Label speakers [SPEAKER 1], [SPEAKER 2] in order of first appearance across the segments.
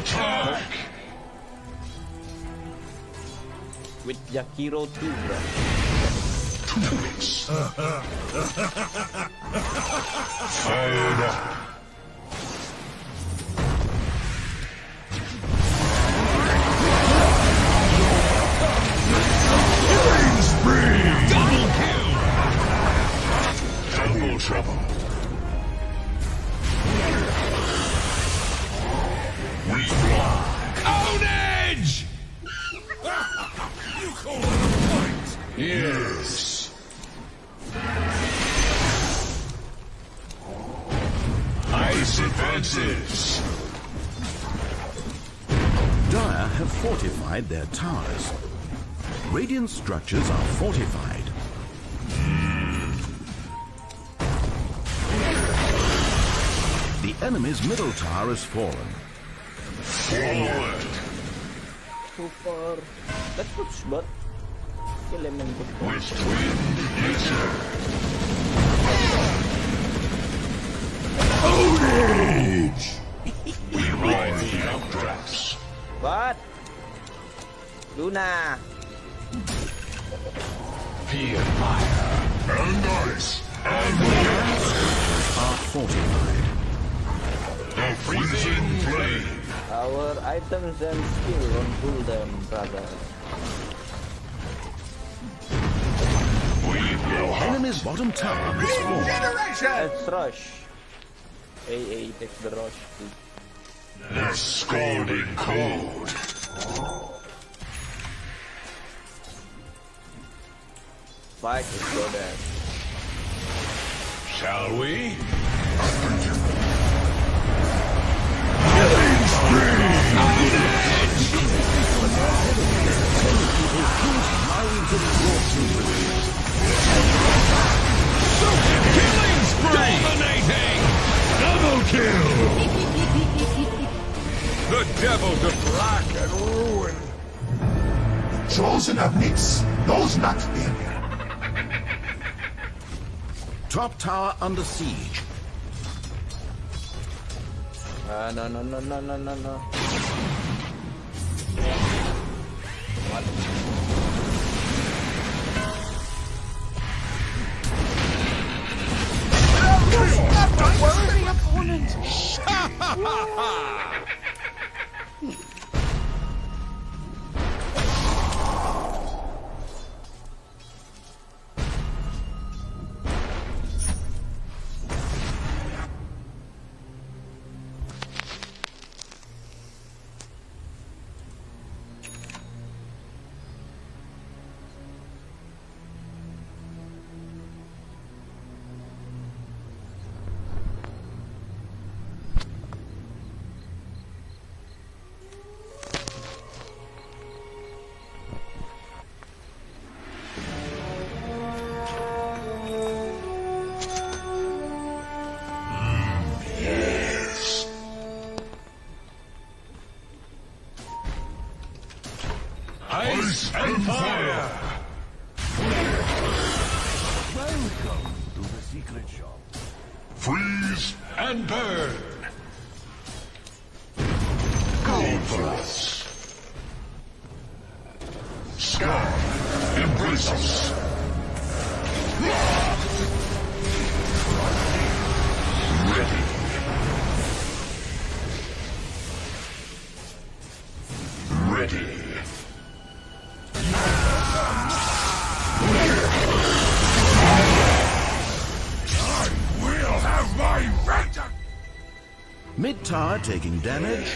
[SPEAKER 1] Attack!
[SPEAKER 2] With Yakiro too, bro.
[SPEAKER 1] Fired up. Killing spree! Double kill! Double trouble. We fly. Carnage! You call it a fight? Yes. Ice advances.
[SPEAKER 3] Dire have fortified their towers. Radiant structures are fortified. The enemy's middle tower has fallen.
[SPEAKER 1] Forward.
[SPEAKER 2] Super. That's good, but kill him and good.
[SPEAKER 1] West wind, yes sir. Ownage! We ride the updrafts.
[SPEAKER 2] What? Luna.
[SPEAKER 1] Feel fire. And ice. And wind.
[SPEAKER 3] Are fortified.
[SPEAKER 1] The freezing flame.
[SPEAKER 2] Our items and skill won't fool them, brother.
[SPEAKER 1] We will hunt.
[SPEAKER 3] Enemy's bottom tower has fallen.
[SPEAKER 2] Let's rush. AA takes the rush.
[SPEAKER 1] The scalding cold.
[SPEAKER 2] Fight is so bad.
[SPEAKER 1] Shall we? Killing spree! Killing spree! Dominating! Double kill! The devil to black and ruin.
[SPEAKER 4] Chosen of Nix knows not failure.
[SPEAKER 3] Top tower under siege.
[SPEAKER 2] No. What?
[SPEAKER 1] Ice and fire!
[SPEAKER 3] Welcome to the secret shop.
[SPEAKER 1] Freeze and burn! Gold for us! Sky, embrace us! Ready! Ready!
[SPEAKER 3] Mid tower taking damage.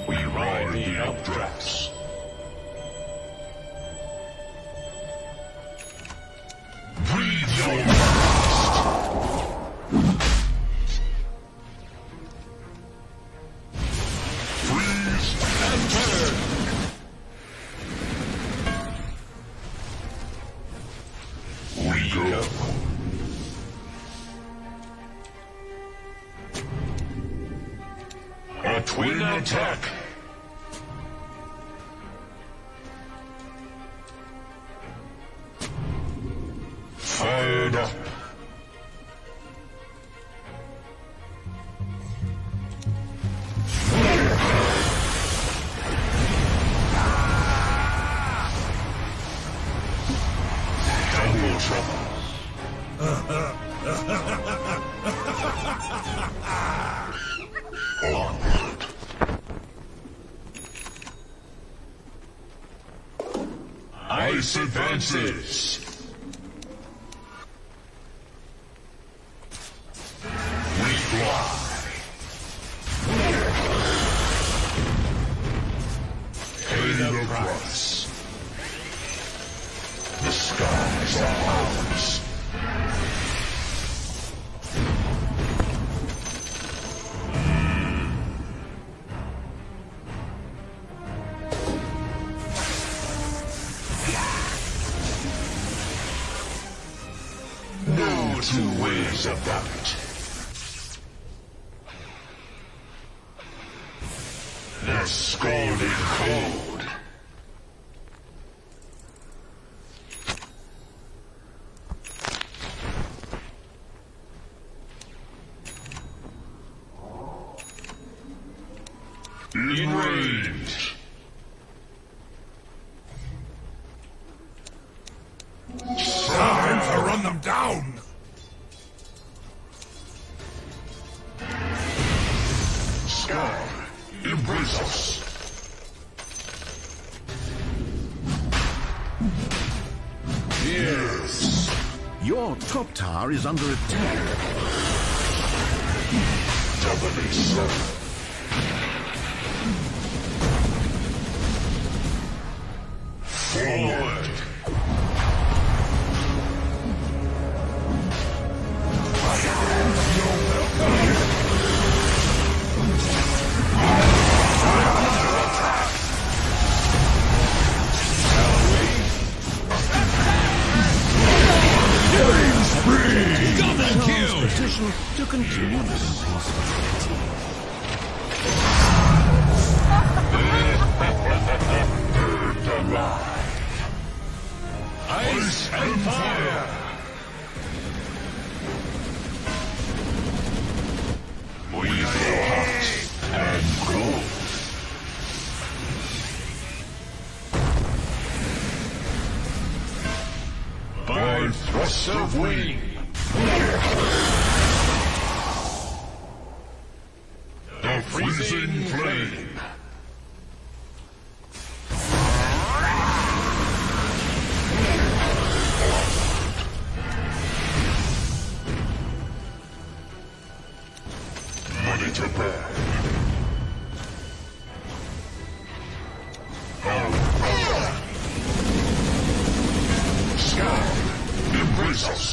[SPEAKER 1] We ride the updrafts. Breathe your last. Freeze and burn. We go. A twin attack. Ice advances. We fly. Pay the price. The skies are ours. No two ways about it. The scalding cold. In range.
[SPEAKER 4] Time to run them down!
[SPEAKER 1] Sky, embrace us. Yes.
[SPEAKER 3] Your top tower is under attack.
[SPEAKER 1] Doubly so. Forward.
[SPEAKER 3] Double kill! Petition to continue living peacefully.
[SPEAKER 1] Ice and fire. We go hot and cold. By thrust of wing. The freezing flame. Money to burn. Sky, embrace us.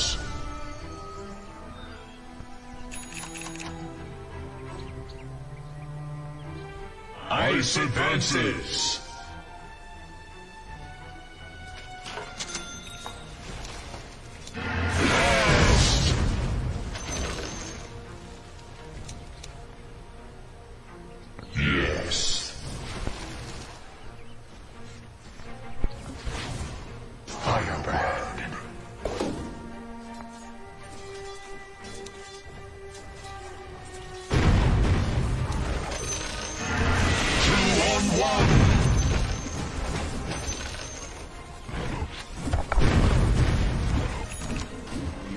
[SPEAKER 1] Ice advances. Blast. Yes. Firebrand. 2-on-1.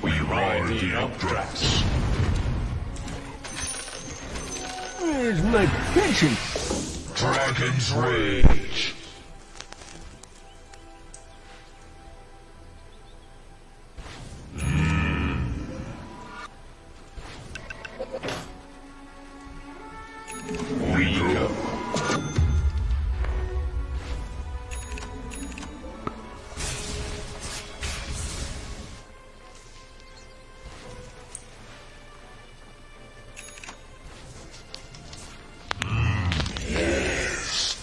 [SPEAKER 1] We ride the updrafts.
[SPEAKER 5] Where's my pension?
[SPEAKER 1] Dragon's Rage. We go. Yes.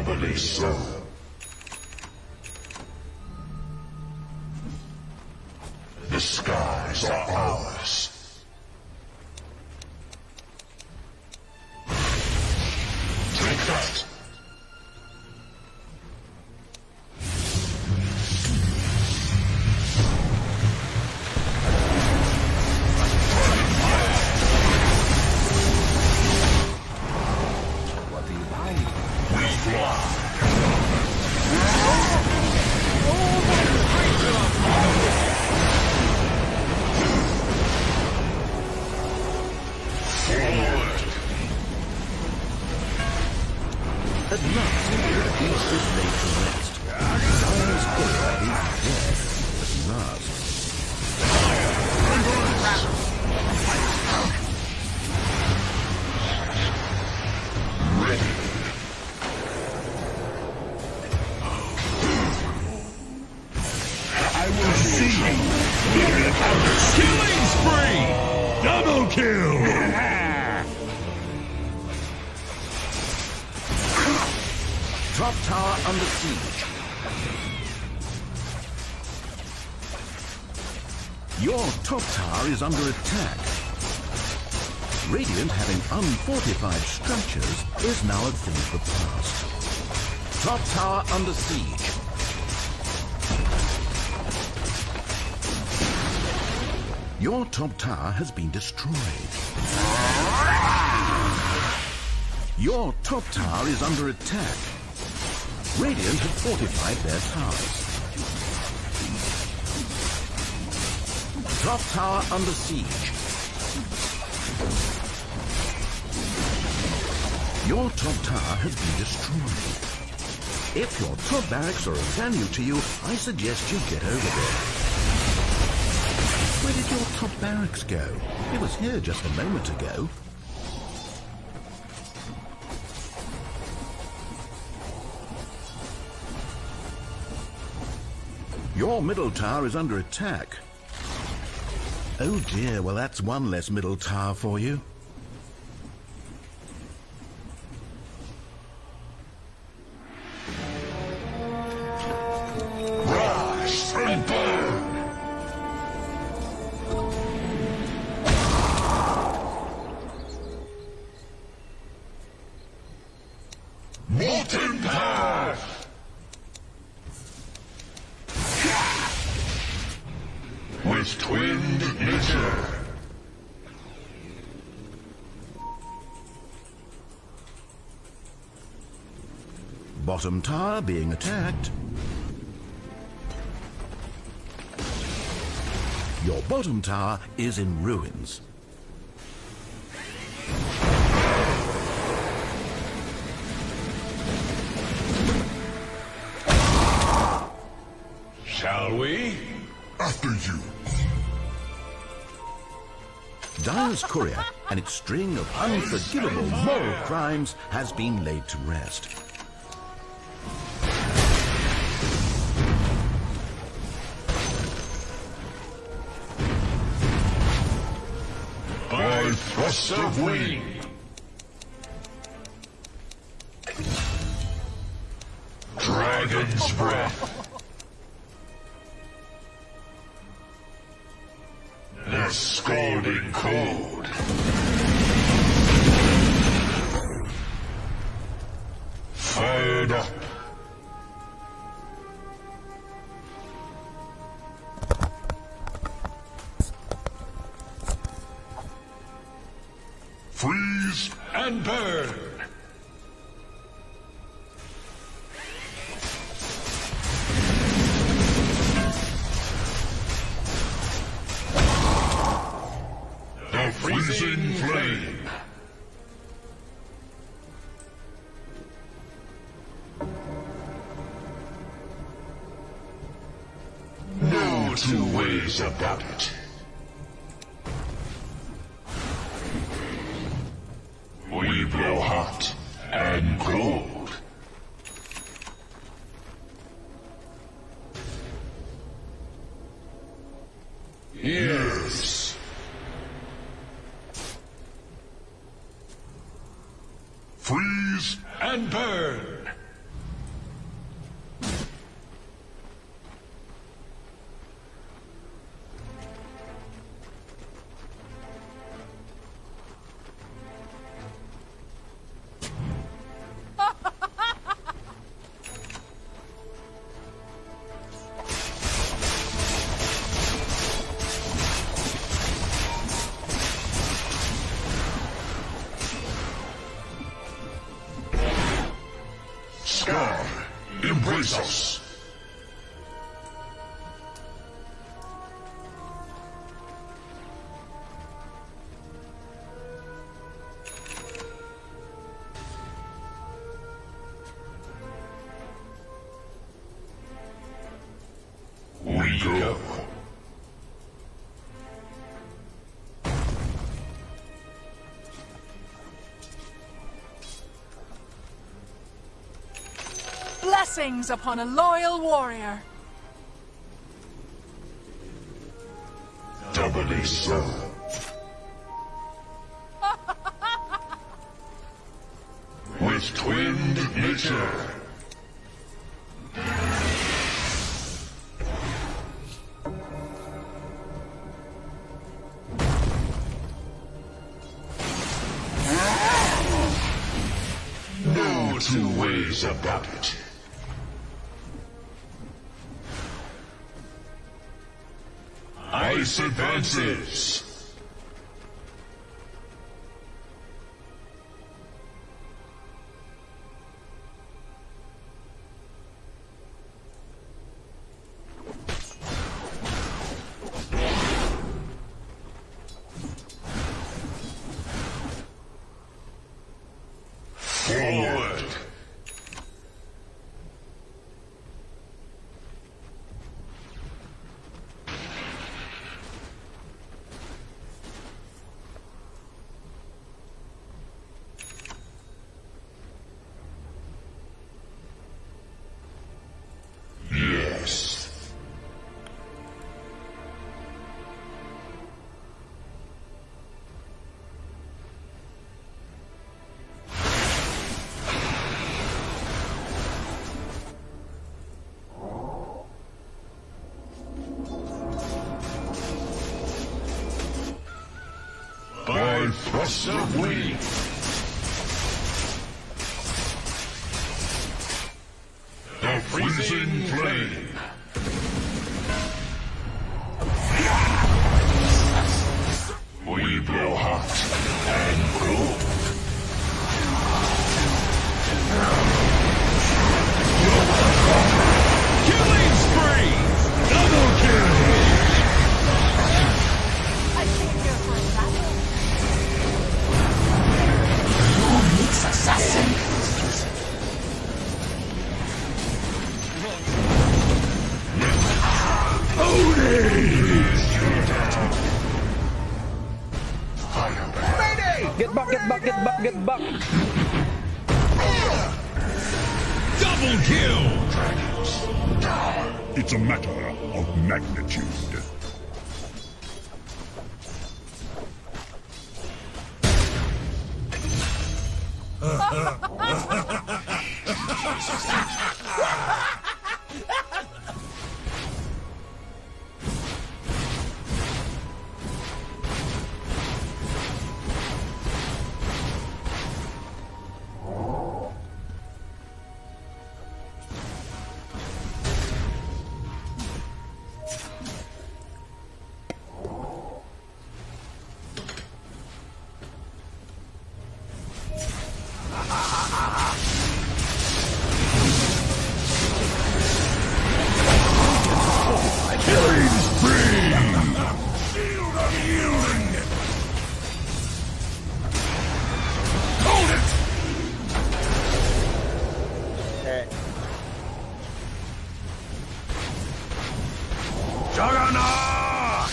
[SPEAKER 1] Doubly so. The skies are ours. Take that!
[SPEAKER 3] What do you buy?
[SPEAKER 1] We fly! Forward!
[SPEAKER 3] At last, the beast is laid to rest. Dire's courier is dead at last.
[SPEAKER 5] I will see you. Killing spree! Double kill!
[SPEAKER 3] Top tower under siege. Your top tower is under attack. Radiant, having unfortified structures, is now a thing of the past. Top tower under siege. Your top tower has been destroyed. Your top tower is under attack. Radiant have fortified their towers. Top tower under siege. Your top tower has been destroyed. If your top barracks are of value to you, I suggest you get over there. Where did your top barracks go? It was here just a moment ago. Your middle tower is under attack. Oh dear, well that's one less middle tower for you.
[SPEAKER 1] Rise and burn! Molten path! With twinned nature.
[SPEAKER 3] Bottom tower being attacked. Your bottom tower is in ruins.
[SPEAKER 1] Shall we? After you.
[SPEAKER 3] Dire's courier and its string of unforgivable moral crimes has been laid to rest.
[SPEAKER 1] By thrust of wing. Dragon's breath. The scalding cold. Fired up. Freeze and burn. The freezing flame. No two ways about it. We blow hot and cold. Yes. Freeze and burn. face us. We go.
[SPEAKER 6] Blessings upon a loyal warrior.
[SPEAKER 1] Doubly so. With twinned nature. No two ways about it. Ice advances. Forward. Yes. By thrust of wind. The freezing flame. We blow hot and cold.
[SPEAKER 5] Killing spree! Double kill!
[SPEAKER 6] I came here for a battle.
[SPEAKER 2] Get back, get back, get back, get back.
[SPEAKER 5] Double kill! It's a matter of magnitude. Killing spree! Shield unyielding! Hold it!
[SPEAKER 2] Okay.
[SPEAKER 5] Juggernaut!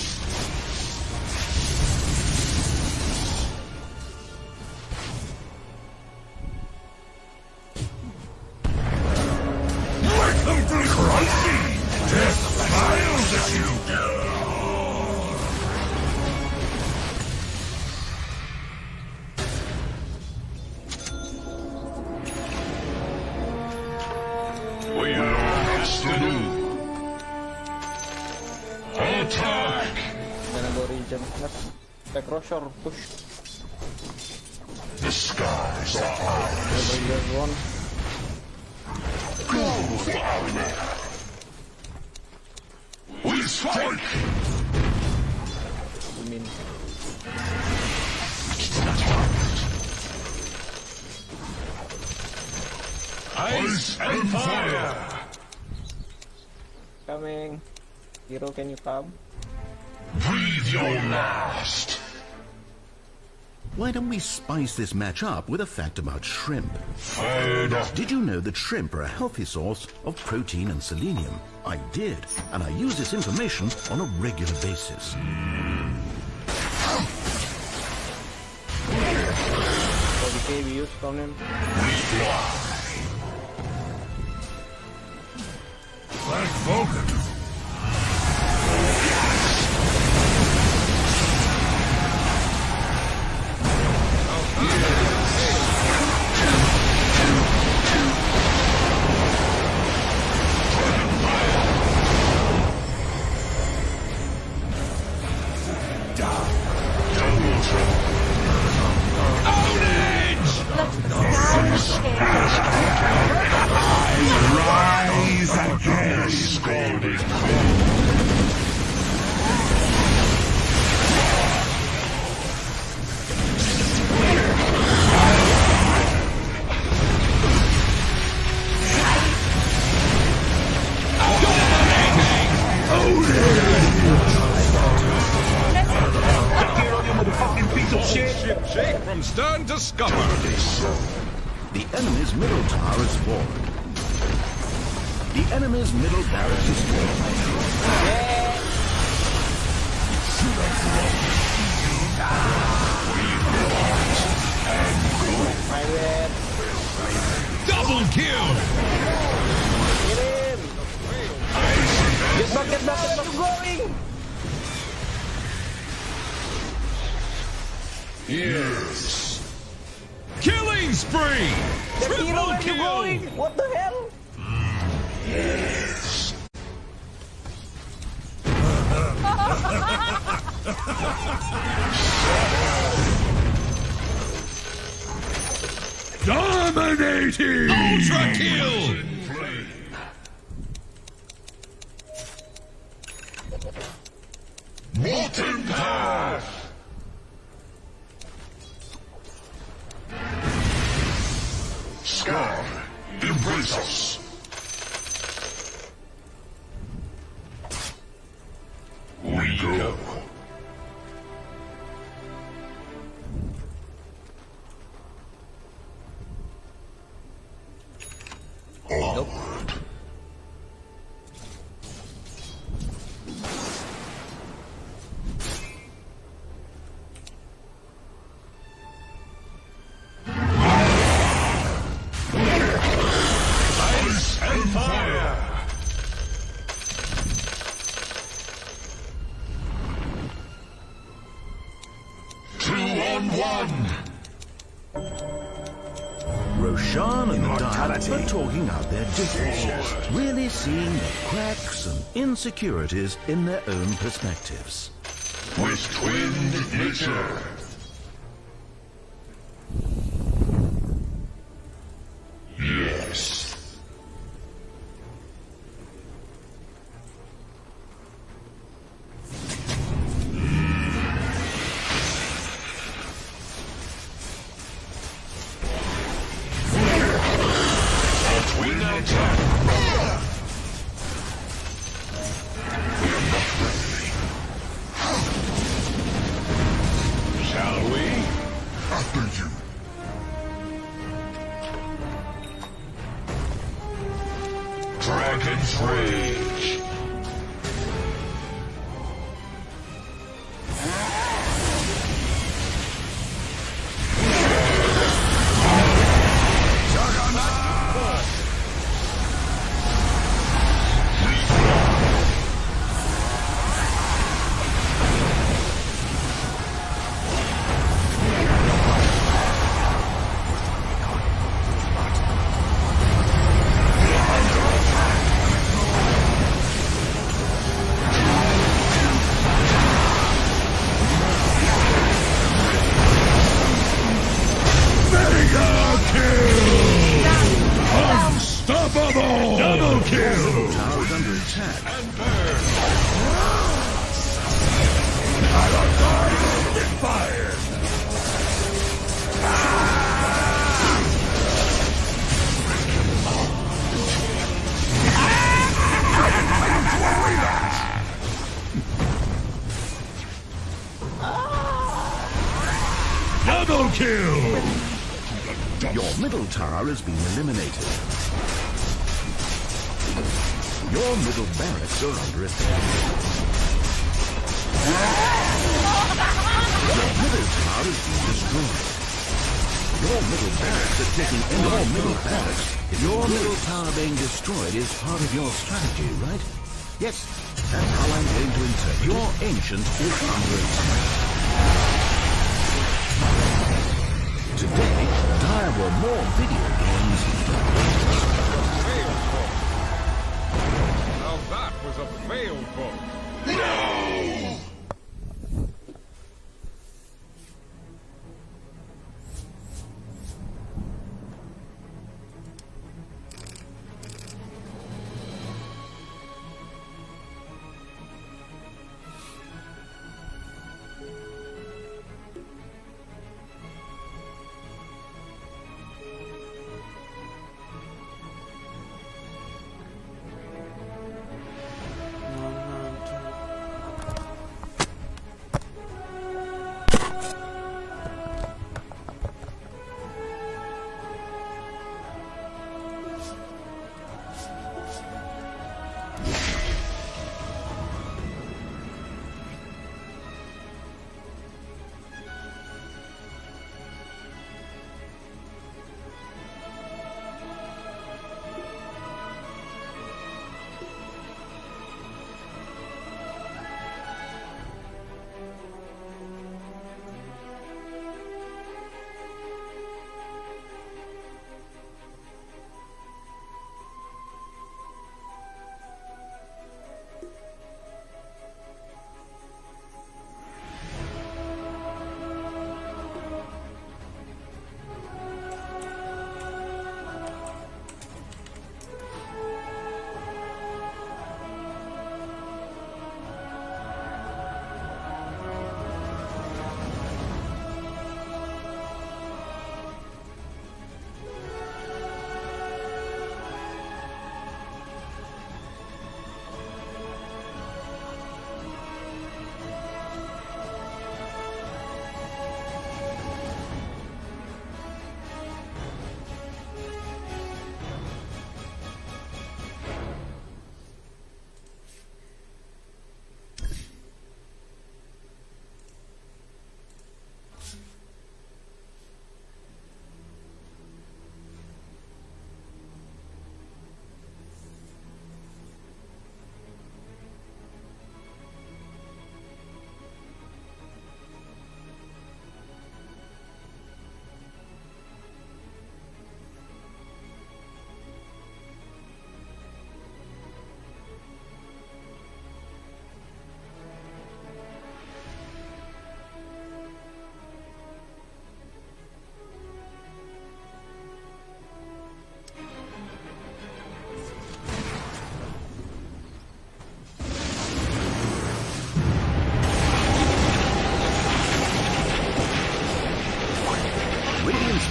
[SPEAKER 5] Let them be crunchy! Death smiles at you!
[SPEAKER 1] We have this to do. Attack!
[SPEAKER 2] Gonna go region. Let's back rush or push.
[SPEAKER 1] The skies are ours.
[SPEAKER 2] There's one.
[SPEAKER 1] Go, army! We strike!
[SPEAKER 2] I mean,
[SPEAKER 1] Ice and fire!
[SPEAKER 2] Coming. Hero, can you come?
[SPEAKER 1] Breathe your last.
[SPEAKER 3] Why don't we spice this match up with a fact about shrimp?
[SPEAKER 1] Fed up.
[SPEAKER 3] Did you know that shrimp are a healthy source of protein and selenium? I did, and I use this information on a regular basis.
[SPEAKER 2] Okay, we use from him.
[SPEAKER 5] Thank Vulcan. Rise again.
[SPEAKER 1] Scalding
[SPEAKER 5] Shake from stern to scupper.
[SPEAKER 3] The enemy's middle tower is forward. The enemy's middle barracks is forward.
[SPEAKER 2] My bad.
[SPEAKER 5] Double kill.
[SPEAKER 2] Get him! Get back, get back, get back! Going!
[SPEAKER 1] Yes.
[SPEAKER 5] Killing spree.
[SPEAKER 2] The hero,
[SPEAKER 5] Triple
[SPEAKER 2] where you
[SPEAKER 5] kill.
[SPEAKER 2] going? What the hell?
[SPEAKER 1] Yes.
[SPEAKER 5] Dominating. Ultra kill.
[SPEAKER 1] Molten path. Scar, embrace us. We go. Onward. Ice and fire. Two on one.
[SPEAKER 3] Roshan and the Diet are talking out their differences, really seeing the cracks and insecurities in their own perspectives.
[SPEAKER 1] With twinned nature. Yes. A twin attack. We're not ready. Shall we? After you. Dragon's Rage.
[SPEAKER 5] Unstoppable. Double kill.
[SPEAKER 3] Tower is under attack.
[SPEAKER 5] Fire. kill!
[SPEAKER 3] Your middle tower has been eliminated. Your middle barracks are under attack. Your middle tower has been destroyed. Your middle barracks are taking your middle barracks. Your middle tower being destroyed is part of your strategy, right? Yes, that's how I'm going to interpret. Your ancient is under attack. Today, there were more video games.
[SPEAKER 5] Now that was a failed vote.
[SPEAKER 1] No!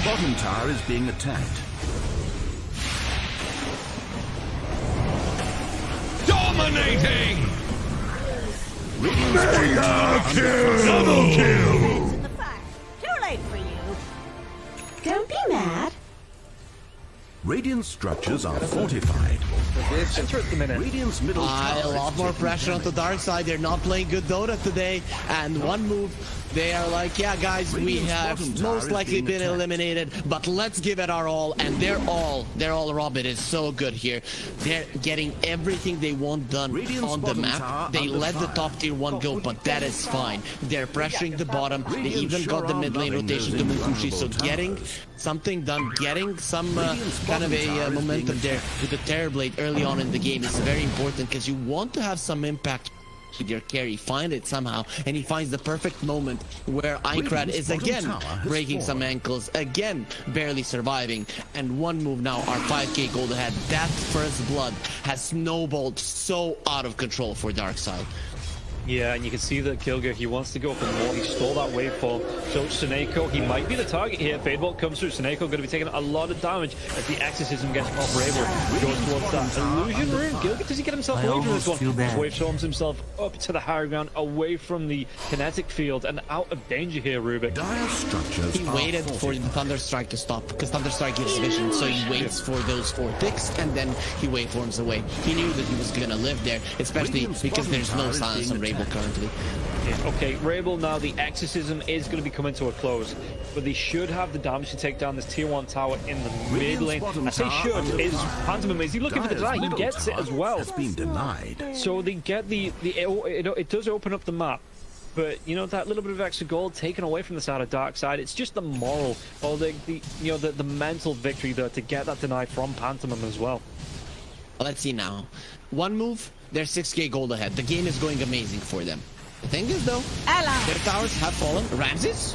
[SPEAKER 3] bottom tower is being attacked.
[SPEAKER 5] Dominating!
[SPEAKER 3] Mega
[SPEAKER 5] kill! Double kill!
[SPEAKER 7] In the fire. Too late for you. Don't be mad.
[SPEAKER 3] Radiant structures are fortified. Radiant's middle tower
[SPEAKER 8] A lot
[SPEAKER 3] is
[SPEAKER 8] more
[SPEAKER 3] taken
[SPEAKER 8] pressure
[SPEAKER 3] down.
[SPEAKER 8] on the dark side. They're not playing good Dota today. And one move, they are like, yeah, guys, we
[SPEAKER 3] Radiant's
[SPEAKER 8] have
[SPEAKER 3] bottom tower
[SPEAKER 8] most
[SPEAKER 3] is
[SPEAKER 8] likely
[SPEAKER 3] being
[SPEAKER 8] been
[SPEAKER 3] attacked.
[SPEAKER 8] eliminated, but let's give it our all. And they're all Robin is so good here. They're getting everything they want done
[SPEAKER 3] Radiant's
[SPEAKER 8] on the
[SPEAKER 3] bottom
[SPEAKER 8] map.
[SPEAKER 3] tower
[SPEAKER 8] They
[SPEAKER 3] under
[SPEAKER 8] let the
[SPEAKER 3] fire.
[SPEAKER 8] top tier one go, but that is fine. They're pressuring the bottom. They
[SPEAKER 3] Radiant
[SPEAKER 8] even got the
[SPEAKER 3] sure are
[SPEAKER 8] mid lane
[SPEAKER 3] loving
[SPEAKER 8] rotation
[SPEAKER 3] those
[SPEAKER 8] to Mukushi. So
[SPEAKER 3] invulnerable
[SPEAKER 8] getting
[SPEAKER 3] towers.
[SPEAKER 8] something done, getting some
[SPEAKER 3] Radiant's
[SPEAKER 8] kind of
[SPEAKER 3] bottom tower
[SPEAKER 8] a
[SPEAKER 3] is
[SPEAKER 8] momentum
[SPEAKER 3] being
[SPEAKER 8] there with the Terror Blade early on in the game is very important because you want to have some impact with your carry. Find it somehow, and he finds the perfect moment where Einkrad
[SPEAKER 3] Radiant's
[SPEAKER 8] is
[SPEAKER 3] bottom
[SPEAKER 8] again
[SPEAKER 3] tower has
[SPEAKER 8] breaking some
[SPEAKER 3] fallen.
[SPEAKER 8] ankles, again barely surviving, and one move now are 5k gold ahead. That first blood has snowballed so out of control for Darkseid.
[SPEAKER 9] Yeah, and you can see that Kilger, he wants to go for more. He stole that waveform. So Suneko, he might be the target here. Fadebolt comes through. Suneko going to be taking a lot of damage as the exorcism gets off Rabel. Goes towards that illusion room. Gilgit, does he get himself away from this one? Wavestorms himself up to the higher ground, away from the kinetic field, and out of danger here, Rubik.
[SPEAKER 3] Dire structures
[SPEAKER 8] He waited for the Thunderstrike to stop, because Thunderstrike gives vision, so he waits for those 4 ticks, and then he waveforms away. He knew that he was going to live there, especially because there's no silence on Rabel currently.
[SPEAKER 9] Yeah, okay, Rabel now, the exorcism is going to be coming to a close, but they should have the damage to take down this tier 1 tower in the mid lane. I say should, is Pantomime, is he looking for the die? He gets it as well.
[SPEAKER 3] Has been denied.
[SPEAKER 9] So they get it does open up the map. But you know, that little bit of extra gold taken away from the side of Darkside, it's just the moral or the mental victory there to get that denied from Pantomime as well.
[SPEAKER 8] Let's see now. One move, they're 6k gold ahead. The game is going amazing for them. The thing is though, their towers have fallen. Ramses?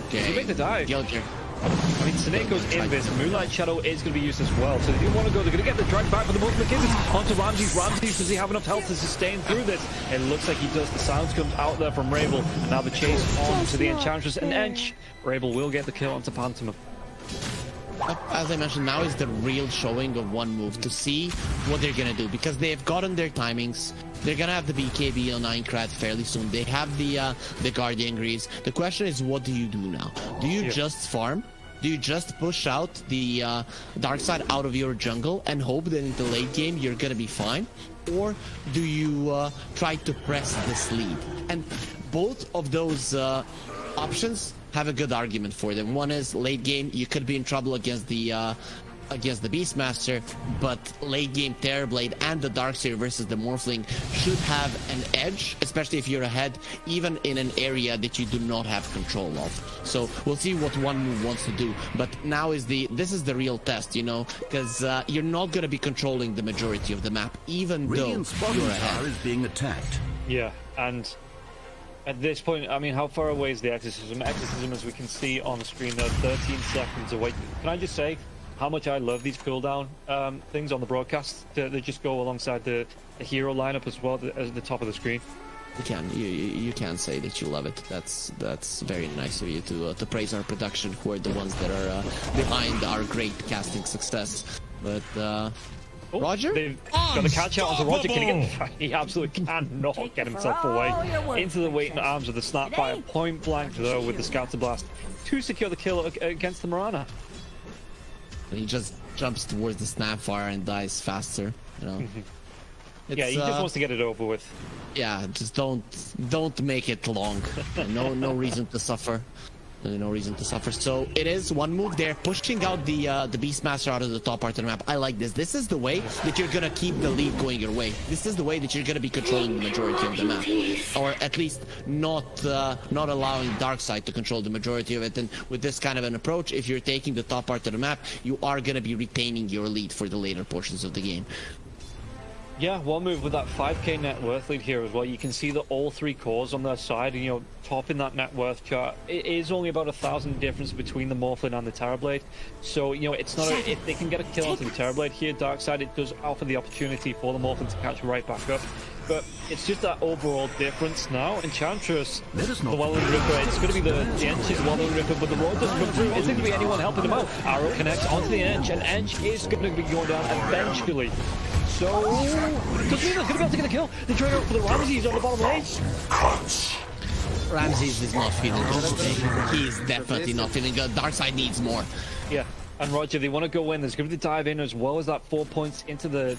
[SPEAKER 8] Okay.
[SPEAKER 9] Does he make the dive?
[SPEAKER 8] Gilger.
[SPEAKER 9] I mean, Suneko's invis. Moonlight Shadow is going to be used as well. So they do want to go. They're going to get the drag back for the multiple kisses onto Ramses. Ramses, does he have enough health to sustain through this? It looks like he does. The sounds comes out there from Rabel. And now the chase on to the Enchantress and Ench. Rabel will get the kill onto Pantomime.
[SPEAKER 8] As I mentioned, now is the real showing of one move to see what they're going to do, because they've gotten their timings. They're going to have the BKB on Aincrad fairly soon. They have the Guardian Greaves. The question is, what do you do now? Do you just farm? Do you just push out the dark side out of your jungle and hope that in the late game you're going to be fine? Or do you try to press this lead? And both of those options have a good argument for them. One is late game, you could be in trouble against the Beastmaster, but late game Terrorblade and the Darkseer versus the Morphling should have an edge, especially if you're ahead, even in an area that you do not have control of. So we'll see what one move wants to do, but now this is the real test, you know, because you're not going to be controlling the majority of the map, even though you're ahead.
[SPEAKER 3] Is being attacked.
[SPEAKER 9] Yeah, and at this point, I mean, how far away is the Exorcism? Exorcism, as we can see on the screen, they're 13 seconds away. Can I just say how much I love these cooldown things on the broadcast? They just go alongside the hero lineup as well at the top of the screen.
[SPEAKER 8] You can say that you love it. That's very nice of you to praise our production, who are the ones that are behind our great casting success. But Roger?
[SPEAKER 9] They've got the catch out onto Roger. He absolutely cannot get himself away into the waiting arms of the Snapfire. Point blank though with the Scatter Blast to secure the kill against the Mirana.
[SPEAKER 8] He just jumps towards the Snapfire and dies faster, you know.
[SPEAKER 9] Yeah, he just wants to get it over with.
[SPEAKER 8] Yeah, just don't make it long. No reason to suffer. No reason to suffer. So it is one move there, pushing out the Beastmaster out of the top part of the map. I like this. This is the way that you're gonna keep the lead going your way. This is the way that you're gonna be controlling the majority of the map, or at least not allowing Darkseid to control the majority of it. And with this kind of an approach, if you're taking the top part of the map, you are gonna be retaining your lead for the later portions of the game.
[SPEAKER 9] Yeah, one move with that 5k net worth lead here as well. You can see that all 3 cores on their side, and, you know, topping that net worth chart. It is only about 1,000 difference between the Morphling and the Terrorblade. So, you know, it's not if they can get a kill onto the Terrorblade here, Darkseid, it does offer the opportunity for the Morphling to catch right back up. But it's just that overall difference now. Enchantress, the Welling Ripper, it's going to be the Ench's Welling Ripper, but the road doesn't come through. Isn't going to be anyone helping him out. Arrow connects onto the Ench, and Ench is going to be going down eventually. So, does mean they're going to be able to get a kill? They try out for the Ramses on the bottom lane.
[SPEAKER 8] Ramses is not feeling good. He is definitely not feeling good. Darkseid needs more.
[SPEAKER 9] Yeah, and Roger, they want to go in. There's going to be the dive in as well as that 4 points into the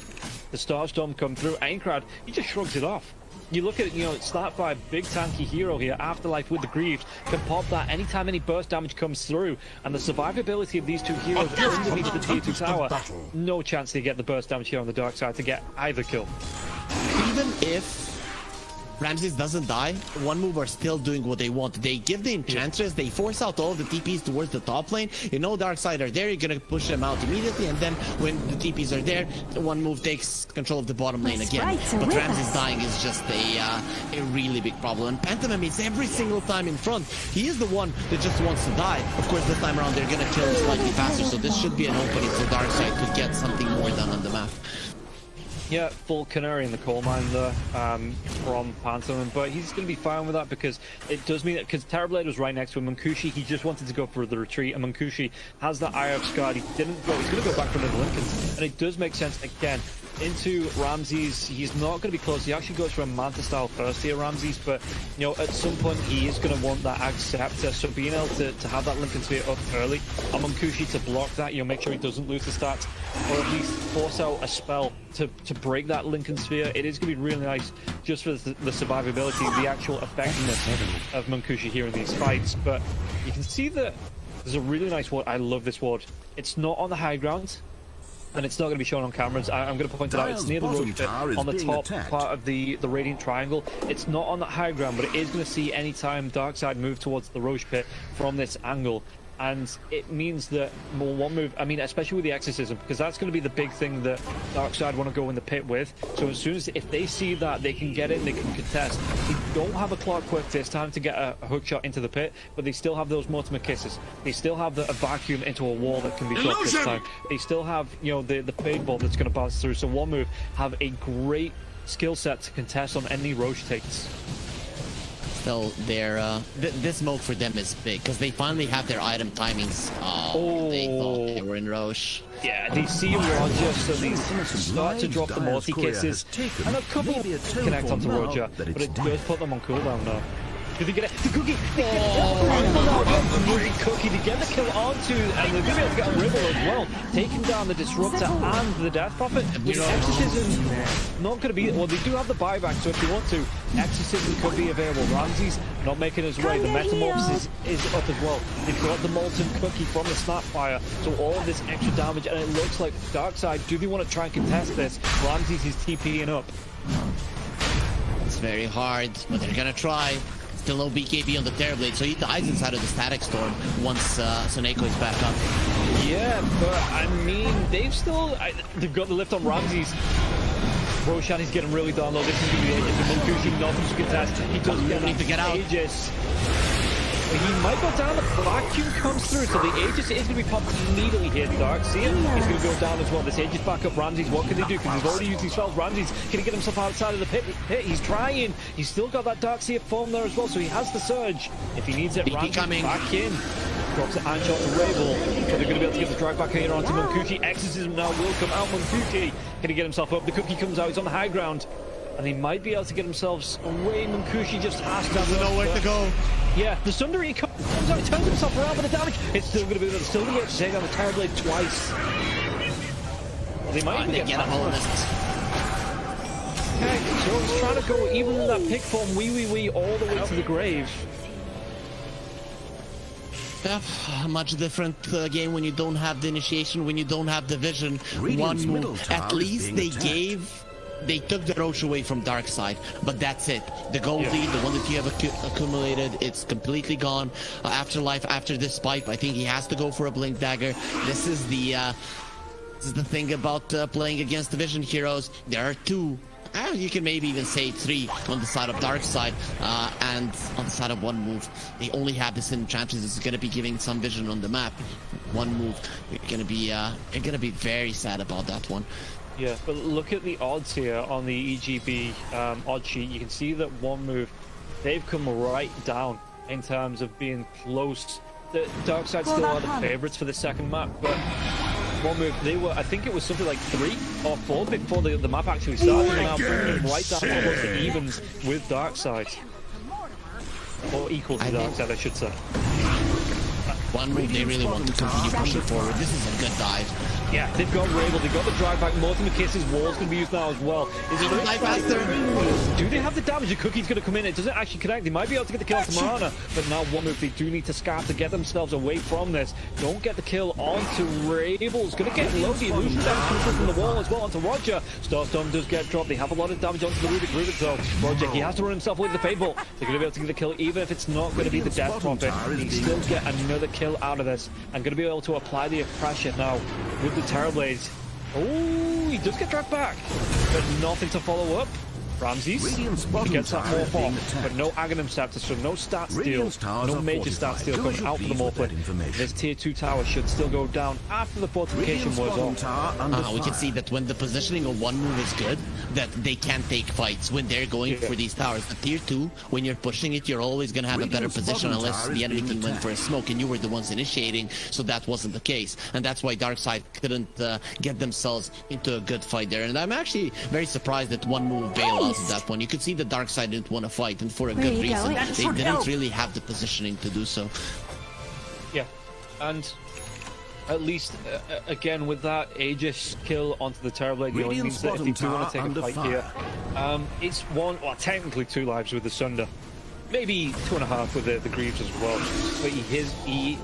[SPEAKER 9] Starstorm come through. Aincrad, he just shrugs it off. You look at, you know, Snapfire, big tanky hero here, Afterlife with the Greaves, can pop that anytime any burst damage comes through. And the survivability of these two heroes underneath the tier 2 tower, no chance they get the burst damage here on the dark side to get either kill.
[SPEAKER 8] Even if Ramses doesn't die, one move are still doing what they want. They give the Enchantress, they force out all the TPs towards the top lane. You know Darkseid are there, you're gonna push them out immediately, and then when the TPs are there, one move takes control of the bottom lane again. But Ramses dying is just a really big problem. And Pantomime is every single time in front. He is the one that just wants to die. Of course, this time around they're gonna kill him slightly faster, so this should be an opening for Darkseid to get something more done on the map.
[SPEAKER 9] Yeah, full canary in the coal mine there from Pantheon, but he's going to be fine with that because it does mean that because Terrorblade was right next to him. Munkushi, he just wanted to go for the retreat, and Munkushi has that Eye of Scar. He didn't go. He's going to go back for another Lincoln, and it does make sense again. Into Ramses, he's not going to be close. He actually goes for a Manta style first here, Ramses, but you know, at some point he is going to want that Ag Scepter, so being able to have that Lincoln Sphere up early, and Munkushi to block that, you know, make sure he doesn't lose the stats, or at least force out a spell to break that Lincoln Sphere. It is going to be really nice just for the survivability, the actual effectiveness of Munkushi here in these fights. But you can see that there's a really nice ward. I love this ward. It's not on the high ground, and it's not going to be shown on cameras. I'm going to point it out. It's near the road pit on the top part of the Radiant Triangle. It's not on that high ground, but it is going to see any time Darkseid move towards the Roche pit from this angle. And it means that one move, I mean, especially with the Exorcism, because that's going to be the big thing that Darkseid want to go in the pit with. So as soon as, if they see that, they can get in, they can contest. They don't have a Clockwork this time to get a hook shot into the pit, but they still have those Mortimer Kisses. They still have a vacuum into a wall that can be shot this time. They still have, you know, the Fade Ball that's going to bounce through. So one move have a great skill set to contest on any Roche takes.
[SPEAKER 8] So this mode for them is big because they finally have their item timings. Oh, they thought they were in Roche.
[SPEAKER 9] Yeah, they see Roger, so they start to drop the multi kisses, and a couple connect onto Roger, but it does put them on cooldown now. Did they get it? The Cookie! They get it! Cookie to get the kill onto, and they're going to be able to get a Ribble as well, taking down the Disruptor and the Death Prophet. With Exorcism not going to be, well, they do have the buyback, so if you want to, Exorcism could be available. Ramses not making his way. The Metamorphosis is up as well. They've got the Molten Cookie from the Snapfire, so all of this extra damage, and it looks like Darkseid, do they want to try and contest this? Ramses is TPing up.
[SPEAKER 8] It's very hard, but they're going to try. Still no BKB on the Terrorblade, so he dies inside of the Static Storm once Soneko is back up.
[SPEAKER 9] Yeah, but I mean, they've got the lift on Ramses. Roshan is getting really down low. This is going to be the Aegis of Munkushi, nothing to contest. He does get that Aegis. He might go down, the vacuum comes through, so the Aegis is going to be popped immediately here. Darkseer is going to go down as well. This Aegis back up Ramses. What can they do? Because he's already used his spells. Ramses can he get himself outside of the pit? He's trying. He's still got that Darkseer form there as well, so he has the surge. If he needs it, Ramses back in. Drops the Anshot to Rabel, but they're going to be able to get the drag back here onto Munkushi. Exorcism now will come out. Munkushi, can he get himself up? The Cookie comes out. He's on the high ground. And they might be able to get themselves away. Munkushi just has to
[SPEAKER 8] know where to go.
[SPEAKER 9] Yeah, the Sundari comes out, he turns himself around, but the damage, it's still going to be able to take down the Terrorblade twice. They might even get a hold of this. Okay, so he's trying to go even in that pick form, wee all the way to the grave.
[SPEAKER 8] Yeah, a much different game when you don't have the initiation, when you don't have the vision. One move. At least they took the Roche away from Darkseid, but that's it. The gold lead, the one that you have accumulated, it's completely gone. Afterlife, after this pipe, I think he has to go for a Blink Dagger. This is the thing about playing against the Vision heroes. There are two. You can maybe even say three on the side of Darkseid, and on the side of one move. They only have this in chances. It's going to be giving some vision on the map. One move, you're going to be very sad about that one.
[SPEAKER 9] Yeah, but look at the odds here on the EGB odd sheet. You can see that one move, they've come right down in terms of being close. The Darkseid still are the favourites for the second map, but one move, they were, I think it was something like 3 or 4 before the map actually started, and now bringing them right down close to evens with Darkseid. Or equal to Darkseid, I should say.
[SPEAKER 8] One move they really want to continue pushing forward. This is a good dive.
[SPEAKER 9] Yeah, they've got Rabel, they've got the drive back. Mortimer Kiss's wall's going to be used now as well. Is it
[SPEAKER 8] dive faster?
[SPEAKER 9] Do they have the damage? The Cookie's going to come in. It doesn't actually connect. They might be able to get the kill on Marana, but now one move they do need to scarf to get themselves away from this. Don't get the kill onto Rabel. It's going to get low. The illusion damage comes from the wall as well onto Roger. Starstorm does get dropped. They have a lot of damage onto the Rubik though. Roger, he has to run himself away with the Fable. They're going to be able to get the kill even if it's not going to be the Death Prophet. They still get another kill out of this. And going to be able to apply the pressure now with the Terrorblades. Oh, he does get dragged back, but nothing to follow up. Ramses
[SPEAKER 3] Radiant's bottom
[SPEAKER 9] gets that
[SPEAKER 3] tower is
[SPEAKER 9] morph
[SPEAKER 3] being
[SPEAKER 9] off,
[SPEAKER 3] attacked.
[SPEAKER 9] but no Aghanim scepter, so no stat steal,
[SPEAKER 3] Radiant's towers
[SPEAKER 9] no
[SPEAKER 3] are
[SPEAKER 9] major stat
[SPEAKER 3] fortified.
[SPEAKER 9] steal
[SPEAKER 3] Go
[SPEAKER 9] coming
[SPEAKER 3] at your
[SPEAKER 9] out for the
[SPEAKER 3] peace with that
[SPEAKER 9] Morphling.
[SPEAKER 3] information.
[SPEAKER 9] This tier 2 tower should still go down after the fortification
[SPEAKER 3] Radiant's
[SPEAKER 9] was
[SPEAKER 3] bottom
[SPEAKER 9] on.
[SPEAKER 3] tower under
[SPEAKER 8] We can
[SPEAKER 3] fire.
[SPEAKER 8] see that when the positioning of one move is good, that they can take fights when they're going for these towers. The tier 2, when you're pushing it, you're always going to have a better
[SPEAKER 3] Radiant's
[SPEAKER 8] position
[SPEAKER 3] bottom
[SPEAKER 8] unless
[SPEAKER 3] tower is
[SPEAKER 8] the enemy
[SPEAKER 3] being
[SPEAKER 8] team went for a
[SPEAKER 3] attacked.
[SPEAKER 8] smoke and you were the ones initiating, so that wasn't the case. And that's why Darkseid couldn't get themselves into a good fight there. And I'm actually very surprised that one move bailed out of that one. You could see the Darkseid didn't want to fight, and for a
[SPEAKER 7] Where are
[SPEAKER 8] good
[SPEAKER 7] you
[SPEAKER 8] reason.
[SPEAKER 7] going?
[SPEAKER 8] They didn't really have the positioning to do so.
[SPEAKER 9] Yeah, and at least, again, with that Aegis kill onto the Terrorblade, you know, it means
[SPEAKER 3] Radiant's
[SPEAKER 9] that if they
[SPEAKER 3] bottom
[SPEAKER 9] do want to
[SPEAKER 3] tower
[SPEAKER 9] take a
[SPEAKER 3] under
[SPEAKER 9] fight here, it's one, well, technically 2 lives with the Sunder. Maybe 2.5 with the Greaves as well. But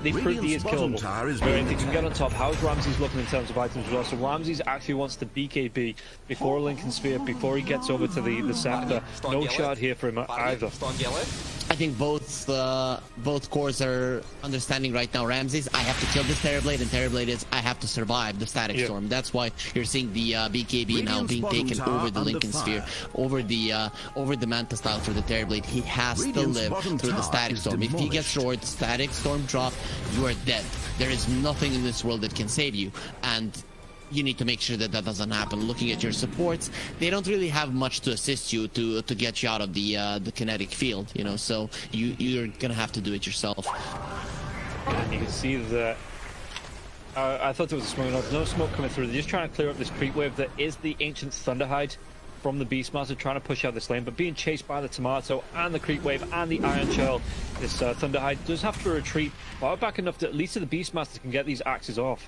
[SPEAKER 9] they proved he is
[SPEAKER 3] Radiant's bottom
[SPEAKER 9] killable.
[SPEAKER 3] tower is
[SPEAKER 9] But
[SPEAKER 3] being
[SPEAKER 9] if they can get on
[SPEAKER 3] attacked.
[SPEAKER 9] top, how's Ramses looking in terms of items as well? So Ramses actually wants to BKB before Lincoln Sphere, before he gets over to the Scepter. No shard here for him either.
[SPEAKER 8] I think both cores are understanding right now. Ramses, I have to kill this Terrorblade, and Terrorblade is, I have to survive the Static Storm. That's why you're seeing the BKB now
[SPEAKER 3] Radiant's
[SPEAKER 8] being
[SPEAKER 3] bottom
[SPEAKER 8] taken
[SPEAKER 3] tower
[SPEAKER 8] over the
[SPEAKER 3] under
[SPEAKER 8] Lincoln
[SPEAKER 3] fire.
[SPEAKER 8] Sphere, over the Manta style for the Terrorblade. He has to
[SPEAKER 3] Radiant's
[SPEAKER 8] live
[SPEAKER 3] bottom
[SPEAKER 8] through the
[SPEAKER 3] tower
[SPEAKER 8] Static
[SPEAKER 3] is
[SPEAKER 8] Storm. If he gets
[SPEAKER 3] demolished.
[SPEAKER 8] short, Static Storm drop, you are dead. There is nothing in this world that can save you, and you need to make sure that that doesn't happen. Looking at your supports, they don't really have much to assist you to get you out of the kinetic field, you know, so you're gonna have to do it yourself.
[SPEAKER 9] And you can see that I thought there was a smoke. No smoke coming through. They're just trying to clear up this creep wave that is the ancient Thunderhide from the Beastmaster, trying to push out this lane, but being chased by the Tomato and the creep wave and the Iron Shell. This Thunderhide does have to retreat far back enough that at least the Beastmaster can get these axes off.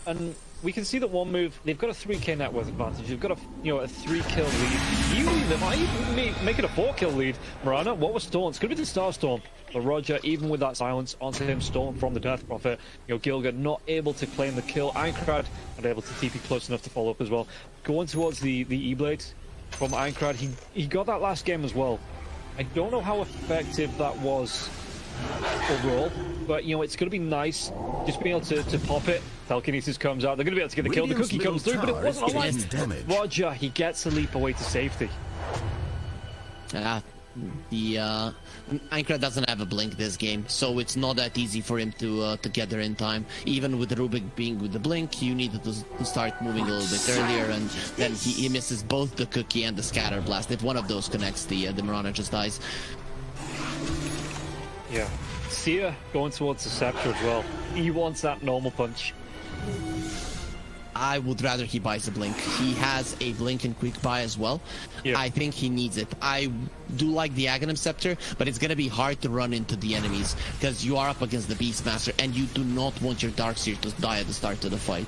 [SPEAKER 9] And we can see that one move, they've got a 3k net worth advantage. They've got a 3-kill lead. They might even make it a 4-kill lead. Marana, what was stolen? It's going to be the Starstorm. But Roger, even with that silence onto him, stolen from the Death Prophet. You know, Gilga not able to claim the kill. Ironcrad not able to TP close enough to follow up as well. Going towards the E-Blade from Ironcrad. He got that last game as well. I don't know how effective that was overall, but you know, it's going to be nice just being able to pop it. Telekinesis comes out, they're going to be able to get the kill. The
[SPEAKER 3] Radiant's
[SPEAKER 9] cookie comes through, but it
[SPEAKER 3] middle
[SPEAKER 9] wasn't
[SPEAKER 3] tower
[SPEAKER 9] on
[SPEAKER 3] is taking damage.
[SPEAKER 9] Roger, he gets a leap away to safety.
[SPEAKER 8] The Ironcrad doesn't have a blink this game, so it's not that easy for him to get there in time. Even with the Rubik being with the blink, you needed to start moving a little bit earlier, and then he misses both the cookie and the scatter blast. If one of those connects, the Mirana just dies.
[SPEAKER 9] Yeah. Seer going towards the Scepter as well. He wants that normal punch.
[SPEAKER 8] I would rather he buys a blink. He has a blink and quick buy as well.
[SPEAKER 9] Yeah.
[SPEAKER 8] I think he needs it. I do like the Aghanim Scepter, but it's going to be hard to run into the enemies because you are up against the Beastmaster and you do not want your Darkseer to die at the start of the fight.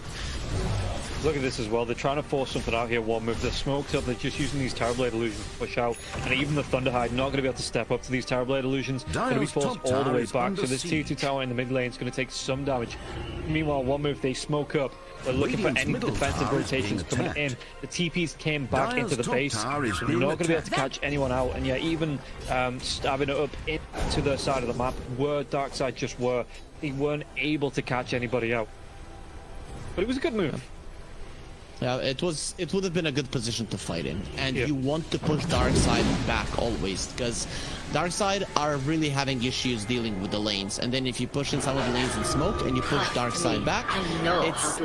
[SPEAKER 9] Look at this as well. They're trying to force something out here. One move. They're smoked up. They're just using these Terrorblade illusions to push out. And even the Thunderhide not going to be able to step up to these Terrorblade illusions. Going to be forced all the way back. So this Tier 2 tower in the mid lane is going to take some damage. Meanwhile, one move, they smoke up. They're looking for any defensive rotations coming in. The TPs came back into the base. They're not going to be able to catch anyone out. And yeah, even stabbing it up into the side of the map where Darkseid just were, they weren't able to catch anybody out. But it was a good move.
[SPEAKER 8] Yeah, it would have been a good position to fight in, and you want to push Darkseid back always, because Darkseid are really having issues dealing with the lanes, and then if you push in some of the lanes in smoke and you push Darkseid back, it's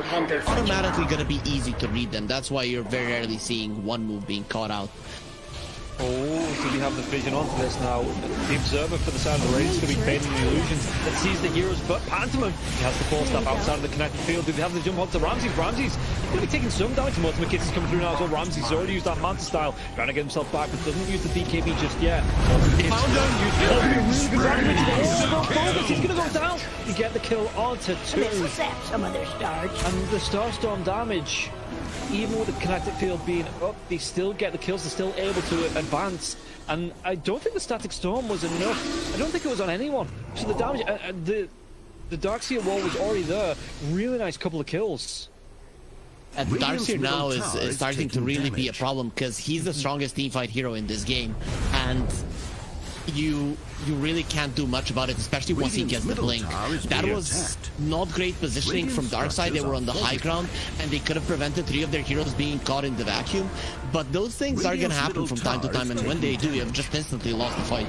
[SPEAKER 8] automatically going to be easy to read them. That's why you're very rarely seeing one move being caught out.
[SPEAKER 9] Oh, so we have the vision onto this now. The observer for the side of the lane is going to be fading the illusions that sees the heroes, but Pantomime, he has the force stop outside of the connected field. Do they have the jump onto Ramses? Ramses going to be taking some damage. Multiple Kids is coming through now as well. Ramses already used that Manta style, trying to get himself back, but doesn't use the BKB just yet. Found him, used really good damage. He's going to go down to get the kill onto 2.
[SPEAKER 7] Some of their stars.
[SPEAKER 9] And the Starstorm damage, even with the kinetic field being up, they still get the kills, they're still able to advance. And I don't think the Static Storm was enough. I don't think it was on anyone. So the damage, the Darkseer wall was already there. Really nice couple of kills.
[SPEAKER 8] And Darkseer now is starting to really be a problem because he's the strongest teamfight hero in this game. And you really can't do much about it, especially once he gets the blink. That was not great positioning from Darkseid. They were on the high ground, and they could have prevented 3 of their heroes being caught in the vacuum. But those things are gonna happen from time to time, and when they do, you have just instantly lost the fight.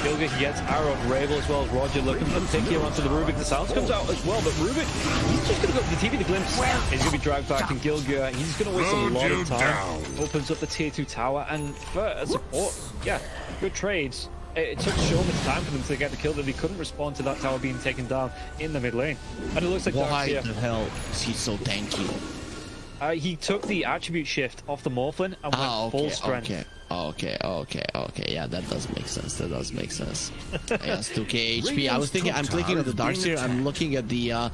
[SPEAKER 9] Gilga gets arrowed, Rabel as well as Roger looking for the pick here onto the Rubik. The sounds comes out as well, but Rubik, he's just going to go for the TV, the glimpse. He's going to be dragged back, and Gilga, he's going to waste a lot of time. Opens up the tier 2 tower, and for support, yeah, good trades. It took so much time for them to get the kill that they couldn't respond to that tower being taken down in the mid lane. And it looks like
[SPEAKER 8] why
[SPEAKER 9] Dark's
[SPEAKER 8] the hell is he so tanky?
[SPEAKER 9] He took the attribute shift off the Morphlin and went full strength.
[SPEAKER 8] Okay. Yeah, that does make sense. That does make sense. Yes, 2k HP. I was thinking, I'm clicking at the Darkseer. I'm looking at the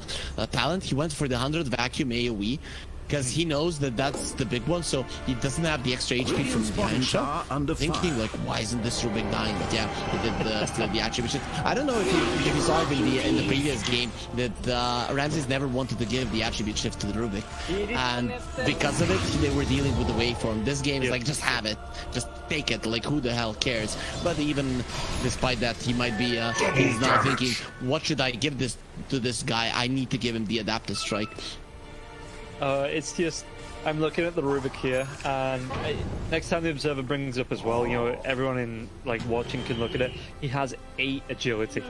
[SPEAKER 8] talent. He went for the 100 vacuum AoE. Because he knows that that's the big one, so he doesn't have the extra HP from behind shot. Thinking like, why isn't this Rubik dying? But yeah, he did still the attribution. I don't know if you saw it in the previous game that Ramses never wanted to give the attribute shift to the Rubik, and because of it, they were dealing with the waveform. This game is like, just have it, just take it. Like, who the hell cares? But even despite that, he might be he's now thinking, what should I give this to this guy? I need to give him the adaptive strike.
[SPEAKER 9] It's just, I'm looking at the Rubik here, and next time the observer brings up as well, you know, everyone in like watching can look at it. He has 8 agility,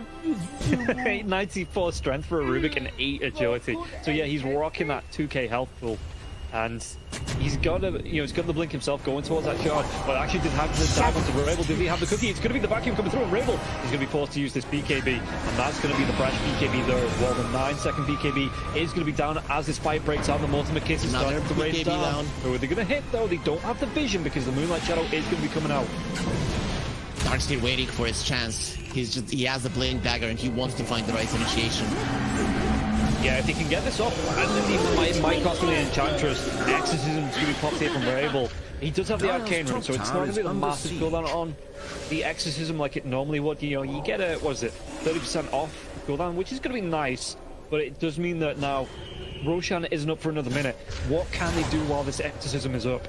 [SPEAKER 9] 94 strength for a Rubik and 8 agility. So yeah, he's rocking that 2k health pool, and he's got to, you know, he's got the blink himself going towards that shard. But actually did have the dive onto Rabel. Did he have the cookie? It's going to be the vacuum coming through, and Rabel is going to be forced to use this BKB, and that's going to be the fresh BKB there as well. The 9-second BKB is going to be down as this fight breaks out. The Mortimer Kiss is starting to race down. Who are they going to hit though? They don't have the vision because the Moonlight Shadow is going to be coming out.
[SPEAKER 8] Darkseid waiting for his chance. He has the Blink Dagger, and he wants to find the right initiation.
[SPEAKER 9] Yeah, if he can get this off, and then he might cost him the Enchantress. Exorcism's going to be popped here from Rabel. He does have the Arcane Rune, so it's not going to be a massive cooldown on the Exorcism like it normally would. You know, you get a, what is it, 30% off cooldown, which is going to be nice, but it does mean that now Roshan isn't up for another minute. What can they do while this Exorcism is up?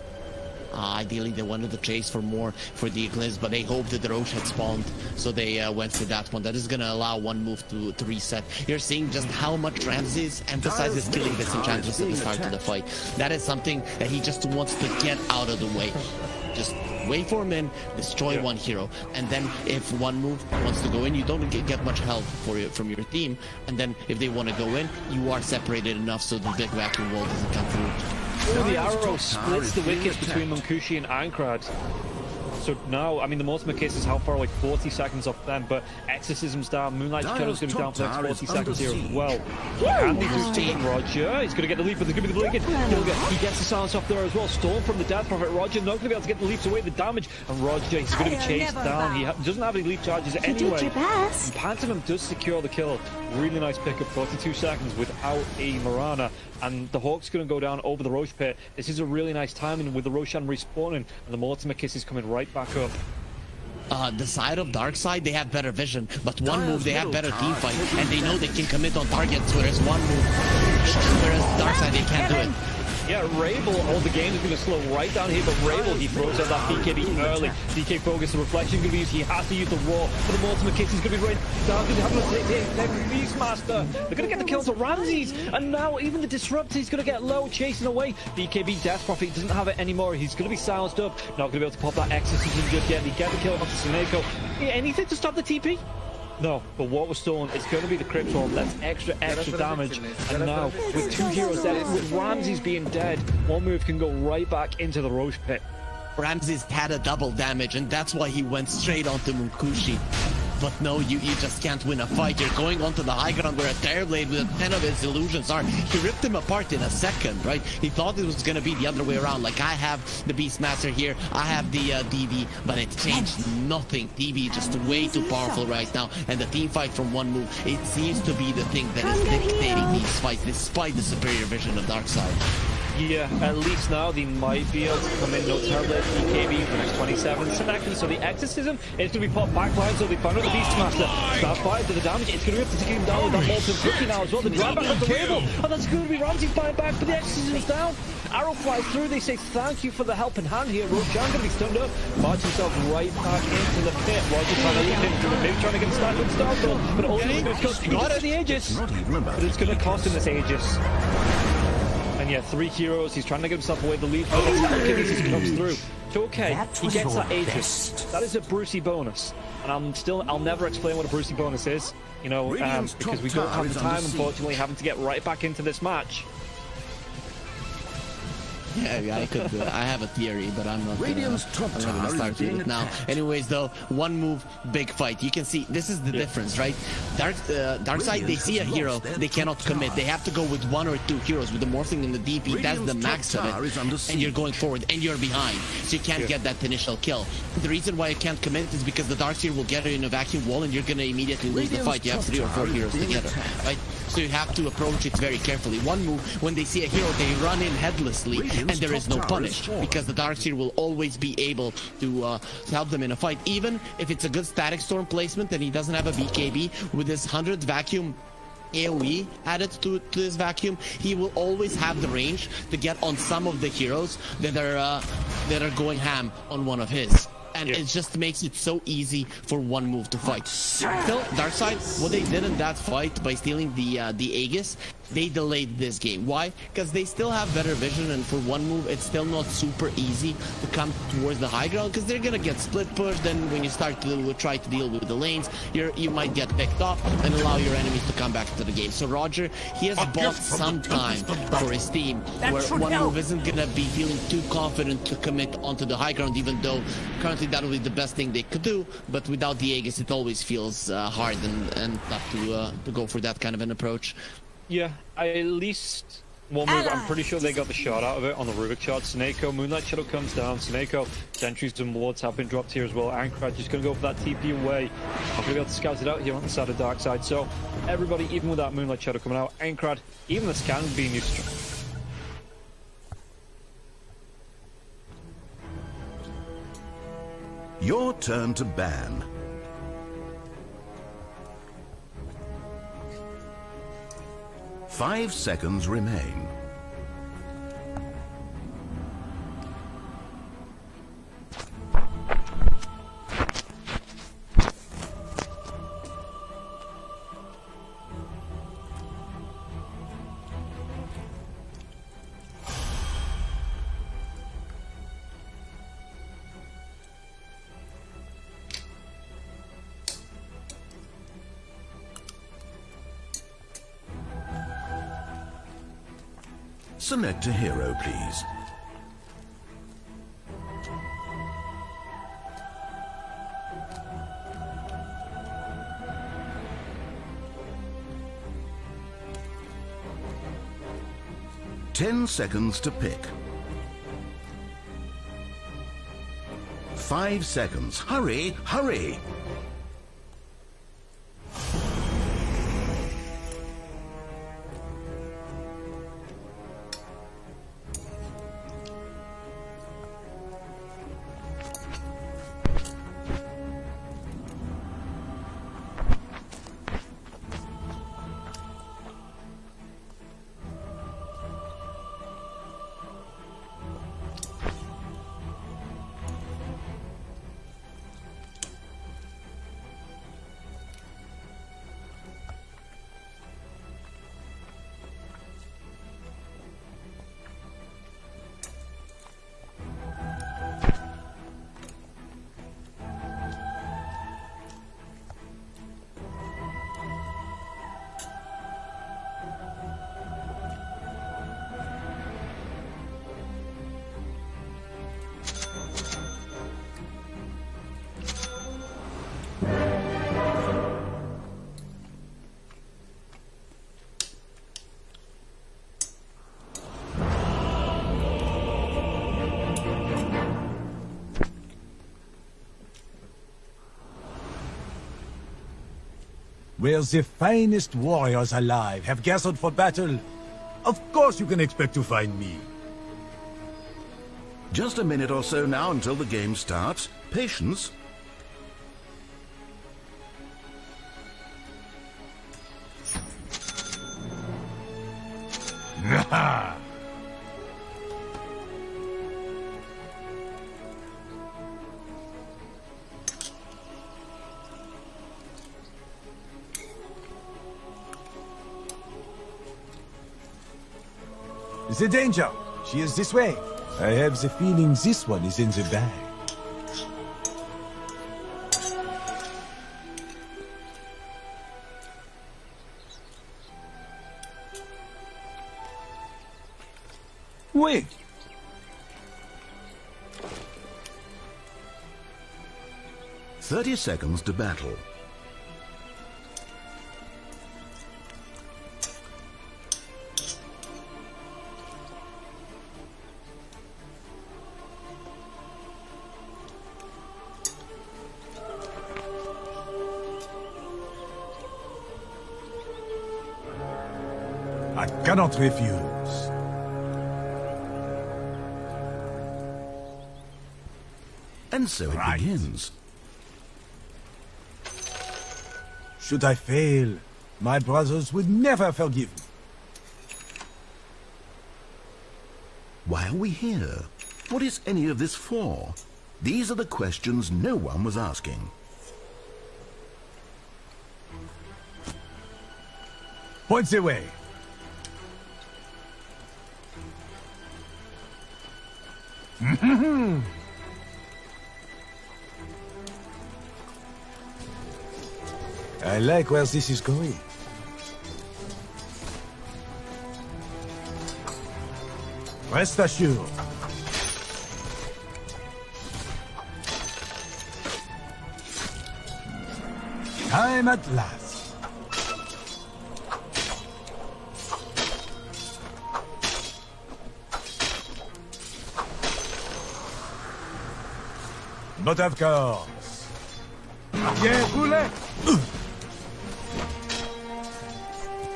[SPEAKER 8] Ideally, they wanted to chase for more for the Eclipse, but they hoped that the Roche had spawned, so they went for that one. That is going to allow one move to reset. You're seeing just how much Ramses emphasizes killing this Enchantress at the start of the fight. That is something that he just wants to get out of the way. Just wait for him in, destroy one hero, and then if one move wants to go in, you don't get much help from your team, and then if they want to go in, you are separated enough so the big vacuum wall doesn't come through.
[SPEAKER 9] Oh, the arrow splits the wickets between Munkushi and Aincrad. So now, I mean, the Mortimer Kiss is how far? Like 40 seconds off them, but Exorcism's down. Moonlight Shadow's going to be down for the next 40 seconds here as well. And they do team Roger. He's going to get the leap, but there's going to be the blink. He gets the silence off there as well. Storm from the Death Prophet. Roger not going to be able to get the leaps away, the damage. And Roger, he's going to be chased down. He doesn't have any leap charges anyway. And Pantomime does secure the kill. Really nice pickup, 42 seconds without a Mirana. And the Hawk's going to go down over the Roche pit. This is a really nice timing with the Roshan respawning, and the Mortimer Kiss is coming right back up.
[SPEAKER 8] The side of Darkseid, they have better vision, but one move, they have better team fight, and they know they can commit on targets, whereas one move, whereas Darkseid, they can't do it.
[SPEAKER 9] Yeah, Rabel, the game is going to slow right down here, but Rabel, he throws out that BKB early. DK focus, the reflection going to be used. He has to use the raw, but the Mortimer Kiss is going to be right down. Going to have to take Beastmaster. They're going to get the kill to Ramses, and now even the Disruptor is going to get low, chasing away. BKB Death Prophet doesn't have it anymore. He's going to be silenced up. Not going to be able to pop that Exorcism just yet. They get the kill onto Seneko. Anything to stop the TP? No, but what was stolen, it's going to be the Crypt Wall. That's extra damage. And now, with 2 heroes dead, with Ramses being dead, one move can go right back into the Roche pit.
[SPEAKER 8] Ramses had a double damage, and that's why he went straight onto Munkushi. But no, you just can't win a fight. You're going onto the high ground where a Terrorblade with 10 of his illusions are. He ripped him apart in a second, right? He thought it was going to be the other way around. Like, I have the Beastmaster here, I have the DV, but it changed nothing. DV just way too powerful right now. And the team fight from one move, it seems to be the thing that is dictating these fights, despite the superior vision of Darkseid.
[SPEAKER 9] Yeah, at least now they might be able to come in. No Terrorblade BKB for the next 27 seconds. So the Exorcism is going to be popped back line. So they found out the Beastmaster. Start fired to the damage. It's going to be able to take him down with that Molten Cookie now as well. The drive back of the Rabel. Oh, that's going to be Ramsey fired back, but the Exorcism's down. arrow flies through. They say thank you for the helping hand here. Roshan gonna be stunned up. March himself right back into the pit. Roger trying to lead him through the maybe trying to get a start with Starfield, but only going to cost him the Aegis. But it's going to cost him this Aegis. And yeah, 3 heroes. He's trying to get himself away the lead. But Achilles comes through. So okay, he gets that Aegis. That is a Brucey bonus. And I'll never explain what a Brucey bonus is. You know, because we don't have the time, unfortunately, having to get right back into this match.
[SPEAKER 8] Yeah, I could. I have a theory, but I'm not gonna start with it now. Anyways, though, one move, big fight. You can see this is the difference, right? Darkseid, they see a hero, they cannot commit. They have to go with 1 or 2 heroes. With the morphing and the DP, that's the max of it. And you're going forward, and you're behind, so you can't get that initial kill. The reason why you can't commit is because the Darkseid will get you in a vacuum wall, and you're gonna immediately lose the fight. You have 3 or 4 heroes together, right? So you have to approach it very carefully. One move, when they see a hero, they run in headlessly, and there is no punish, because the Darkseid will always be able to help them in a fight, even if it's a good static storm placement and he doesn't have a BKB. With his 100 vacuum AoE added to this vacuum, he will always have the range to get on some of the heroes that are going ham on one of his. And it just makes it so easy for one move to fight. Still, Darkseid, what they did in that fight by stealing the Aegis, they delayed this game. Why? Because they still have better vision, and for one move, it's still not super easy to come towards the high ground, because they're gonna get split pushed. Then when you start to try to deal with the lanes, you might get picked off and allow your enemies to come back to the game. So Roger, he has bought some time for his team, where one move isn't gonna be feeling too confident to commit onto the high ground, even though currently that would be the best thing they could do. But without the Aegis, it always feels hard and tough to go for that kind of an approach.
[SPEAKER 9] Yeah, at least one move, I'm pretty sure they got the shot out of it on the Rubik shot. Seneko, Moonlight Shadow comes down. Seneko, Sentries and Wards have been dropped here as well. Ankrad just going to go for that TP away. Not going to be able to scout it out here on the side of Darkseid. So everybody, even with that Moonlight Shadow coming out, Ankrad, even the scan being used.
[SPEAKER 3] Your turn to ban. 5 seconds remain. Select a hero, please. Ten seconds to pick. 5 seconds. Hurry, hurry!
[SPEAKER 5] Where the finest warriors alive have gathered for battle. Of course you can expect to find me.
[SPEAKER 3] Just a minute or so now until the game starts. Patience.
[SPEAKER 5] The danger! She is this way. I have the feeling this one is in the bag. Wait!
[SPEAKER 3] 30 seconds to battle.
[SPEAKER 5] I cannot refuse.
[SPEAKER 3] And so it
[SPEAKER 5] Right.
[SPEAKER 3] begins.
[SPEAKER 5] Should I fail, my brothers would never forgive me.
[SPEAKER 3] Why are we here? What is any of this for? These are the questions no one was asking.
[SPEAKER 5] Point the way. I like where this is going. Rest assured. Time at last. But of course. Bien roulé.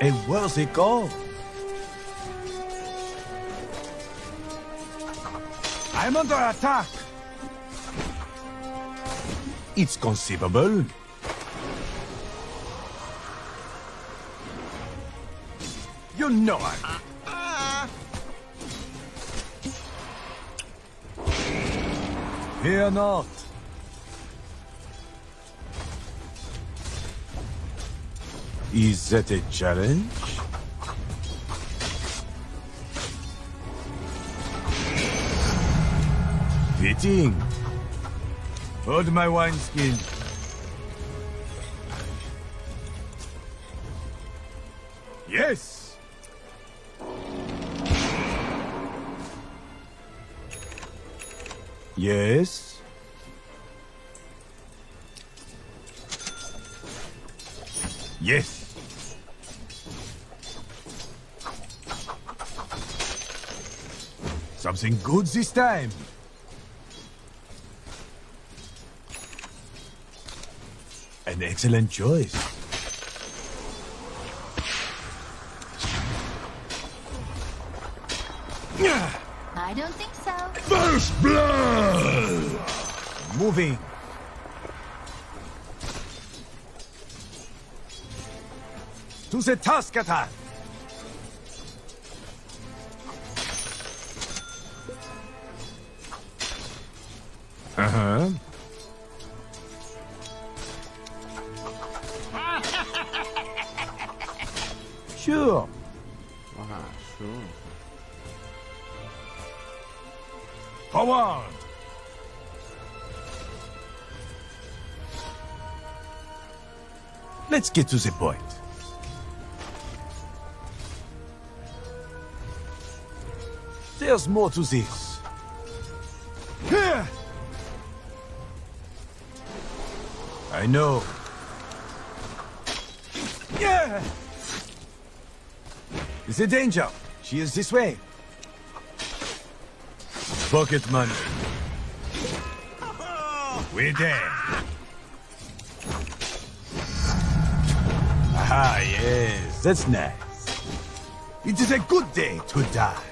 [SPEAKER 5] A worthy call. I'm under attack. It's conceivable. You know it. Fear not. Is that a challenge? Fitting. Hold my wineskin. Yes! Yes? Yes! Something good this time. An excellent choice.
[SPEAKER 7] I don't think so.
[SPEAKER 5] First blood! Moving. To the task at hand. Uh-huh. Sure.
[SPEAKER 2] Sure.
[SPEAKER 5] Forward. Let's get to the point. There's more to this. Here! I know. Yeah! The danger. She is this way. Pocket money. We're there. Ah, yes, that's nice. It is a good day to die.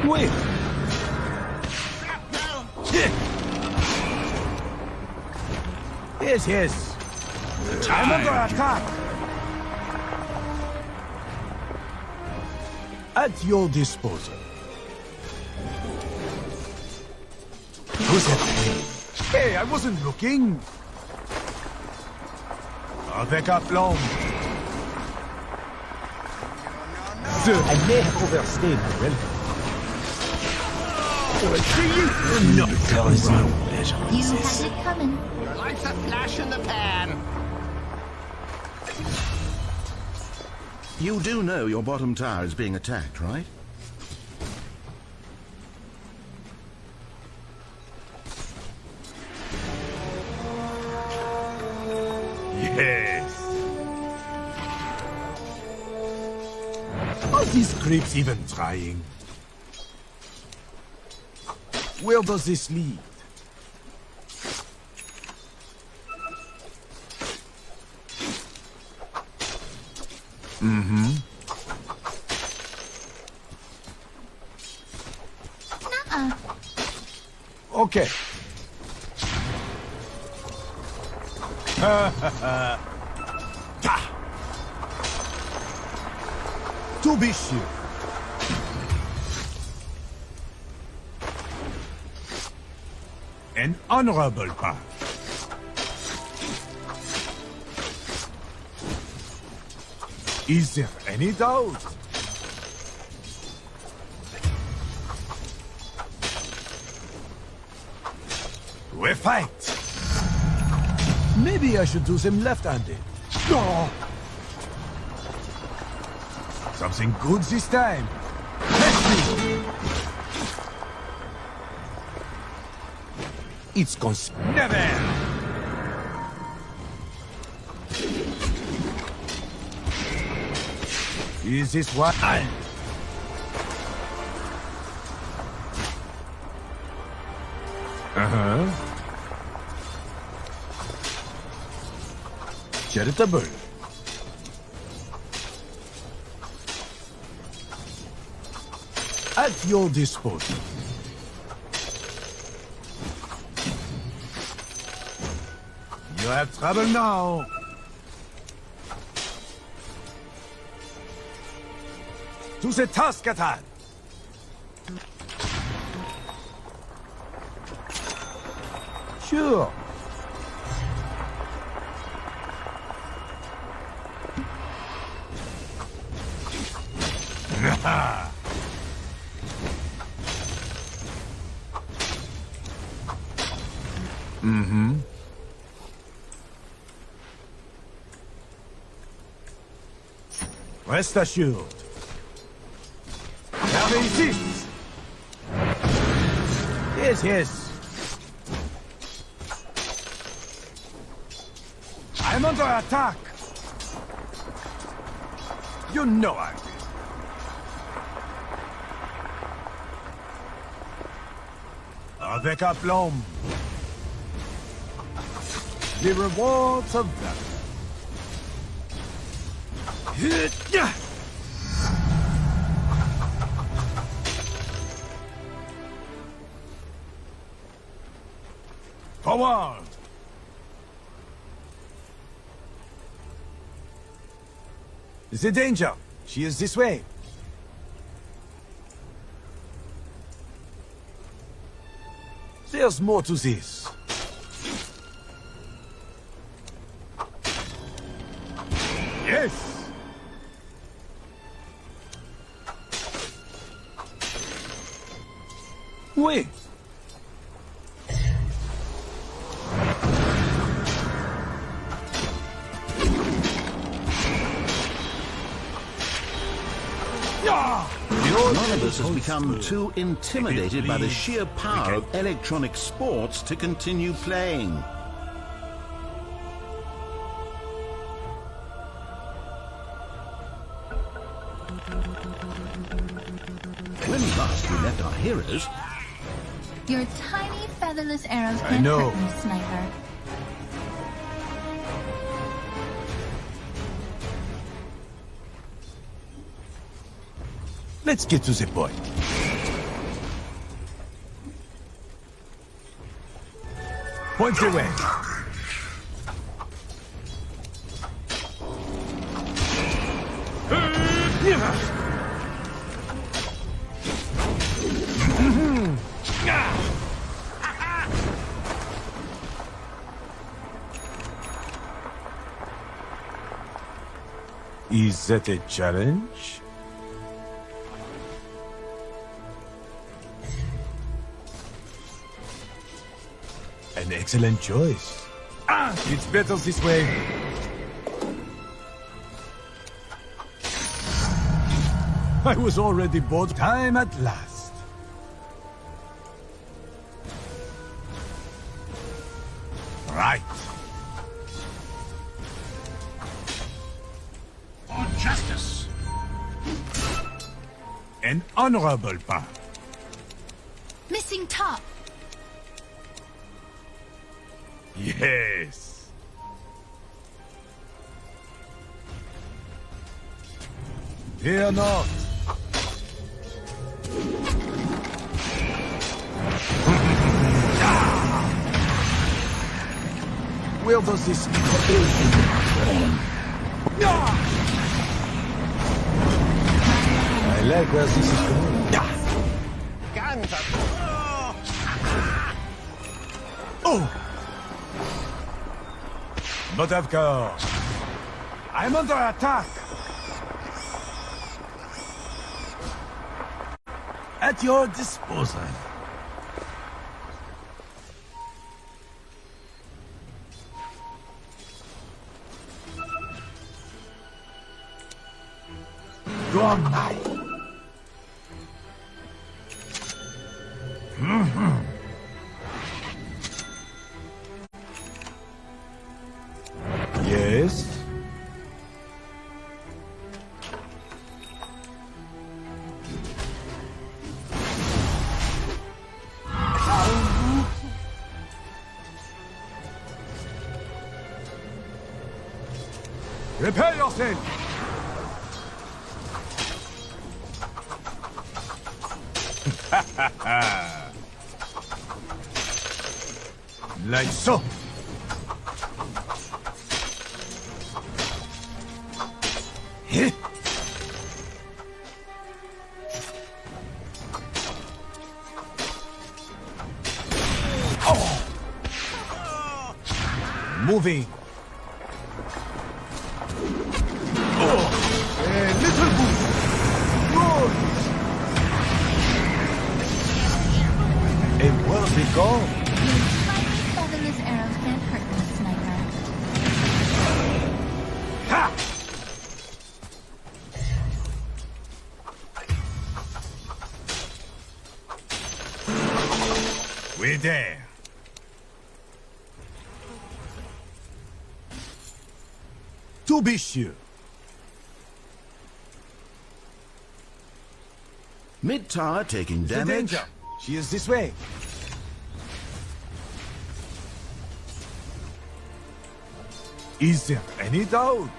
[SPEAKER 5] Wait. Yes, yes. I'm under attack. At your disposal. Who's that? Hey, I wasn't looking. Avec aplomb.
[SPEAKER 2] I may have overstayed my welcome.
[SPEAKER 5] No, there is no pleasure.
[SPEAKER 7] You had it coming.
[SPEAKER 3] Like a flash in the pan. You do know your bottom tower is being attacked, right?
[SPEAKER 5] Yes. Are these creeps even trying? Where does this lead? Mm-hmm. Okay. To be sure. An honorable path. Is there any doubt? We fight. Maybe I should do them left-handed. No. Something good this time. Let's see. It's never. Is this what I... Uh-huh. Charitable. At your disposal. You have trouble now. To the task at hand. Sure. Mm-hmm. Rest assured. There exists. Yes, yes. I'm under attack. You know I will. Avec aplomb. The rewards of valor. Forward! The danger! She is this way. There's more to this. Yes! Wait!
[SPEAKER 3] None of us has become too intimidated by the sheer power of electronic sports to continue playing. When last we left our heroes,
[SPEAKER 7] Your tiny featherless arrows
[SPEAKER 5] I
[SPEAKER 7] can't
[SPEAKER 5] know.
[SPEAKER 7] hurt me, sniper.
[SPEAKER 5] Let's get to the point. Point the way. Is that a challenge? An excellent choice. It's better this way. I was already bored. Time at last. Right.
[SPEAKER 1] For justice.
[SPEAKER 5] An honorable path.
[SPEAKER 7] Missing top.
[SPEAKER 5] Yes. Fear not. Where does this lead? I like where this is going. Oh! But of course, I'm under attack. At your disposal. Go on, now. Yes. Repair yourself. Like so. Heh. Oh. Moving. Oh. A little boost. Good. A worthy goal.
[SPEAKER 7] Loving his arrows can't hurt me, sniper.
[SPEAKER 5] Ha! We're there. To be sure.
[SPEAKER 3] Mid tower taking
[SPEAKER 5] The
[SPEAKER 3] damage.
[SPEAKER 5] danger. She is this way. Is there any doubt?